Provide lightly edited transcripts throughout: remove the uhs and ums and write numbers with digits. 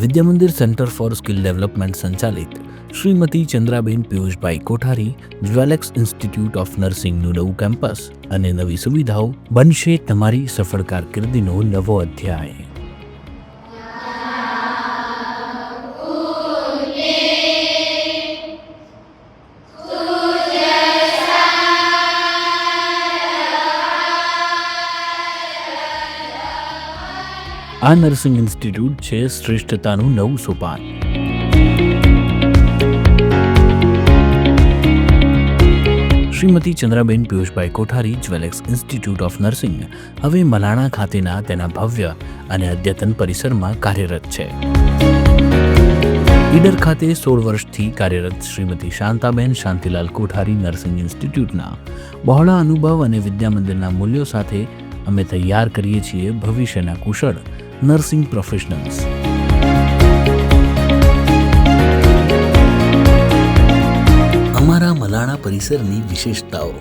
Vidyamandir centre for skill development સંચાલિત શ્રીમતી ચંદ્રાબેન પિયુષભાઈ કોઠારી જ્વેલેક્સ institute of નર્સિંગનું નવું campus અને નવી સુવિધાઓ બનશે તમારી સફળ કારકિર્દીનો નવો અધ્યાય. આ નર્સિંગ ઇન્સ્ટિટ્યૂટ છે શ્રેષ્ઠતાનું નવું સોપાન. શ્રીમતી ચંદ્રાબેન પિયુષભાઈ કોઠારી જ્વેલેક્સ ઇન્સ્ટિટ્યૂટ ઓફ નર્સિંગ હવે મલાણા ખાતેના તેના ભવ્ય અને અદ્યતન પરિસરમાં કાર્યરત છે. ઈડર ખાતે 16 વર્ષથી કાર્યરત શ્રીમતી શાંતાબેન શાંતિલાલ કોઠારી નર્સિંગ ઇન્સ્ટિટ્યૂટના બહોળા અનુભવ અને વિદ્યામંદિરના મૂલ્યો સાથે અમે તૈયાર કરીએ છીએ ભવિષ્યના કુશળ નર્સિંગ પ્રોફેશનલ્સ. અમારા મલાણા પરિસરની વિશેષતાઓ: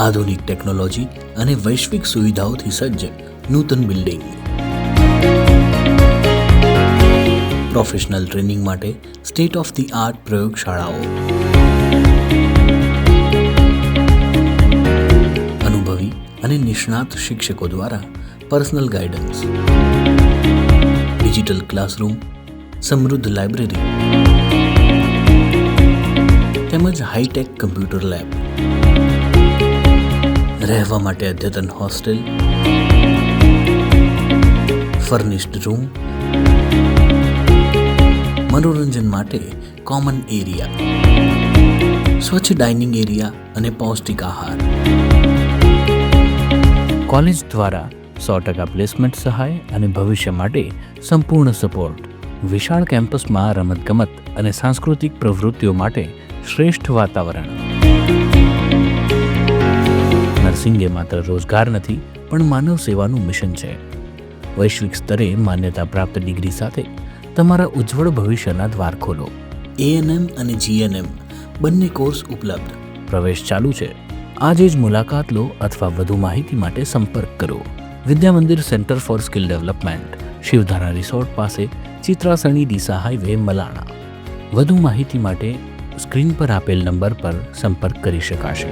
આધુનિક ટેકનોલોજી અને વૈશ્વિક સુવિધાઓથી સજ્જ નૂતન બિલ્ડિંગ, પ્રોફેશનલ ટ્રેનિંગ માટે સ્ટેટ ઓફ ધી આર્ટ પ્રયોગશાળાઓ, અનુભવી અને નિષ્ણાત શિક્ષકો દ્વારા પર્સનલ ગાઈડન્સ, ડિજિટલ ક્લાસરૂમ, સમૃદ્ધ લાઇબ્રેરી તેમજ હાઈટેક કમ્પ્યુટર લેબ, રહેવા માટે અદ્યતન હોસ્ટેલ, ફર્નિશ્ડ રૂમ, મનોરંજન માટે કોમન એરિયા, સ્વચ્છ ડાઇનિંગ એરિયા અને પૌષ્ટિક આહાર. કોલેજ દ્વારા 100% પ્લેસમેન્ટ સહાય અને ભવિષ્ય માટે સંપૂર્ણ સપોર્ટ. વિશાળ કેમ્પસમાં રમતગમત અને સાંસ્કૃતિક પ્રવૃત્તિઓ માટે શ્રેષ્ઠ વાતાવરણ. નર્સિંગ એ માત્ર રોજગાર નથી પણ માનવ સેવાનું મિશન છે. વૈશ્વિક સ્તરે માન્યતા પ્રાપ્ત ડિગ્રી સાથે તમારા ઉજ્જવળ ભવિષ્યના દ્વાર ખોલો. ANM અને GNM બંને કોર્સ ઉપલબ્ધ. પ્રવેશ ચાલુ છે. આજે જ મુલાકાત લો અથવા વધુ માહિતી માટે સંપર્ક કરો. Vidyamandir centre for skill development, Shivdhara resort પાસે, ચિત્રાસણી ડીસા હાઈવે, મલાણા. વધુ માહિતી માટે સ્ક્રીન પર આપેલ નંબર પર સંપર્ક કરી શકાશે.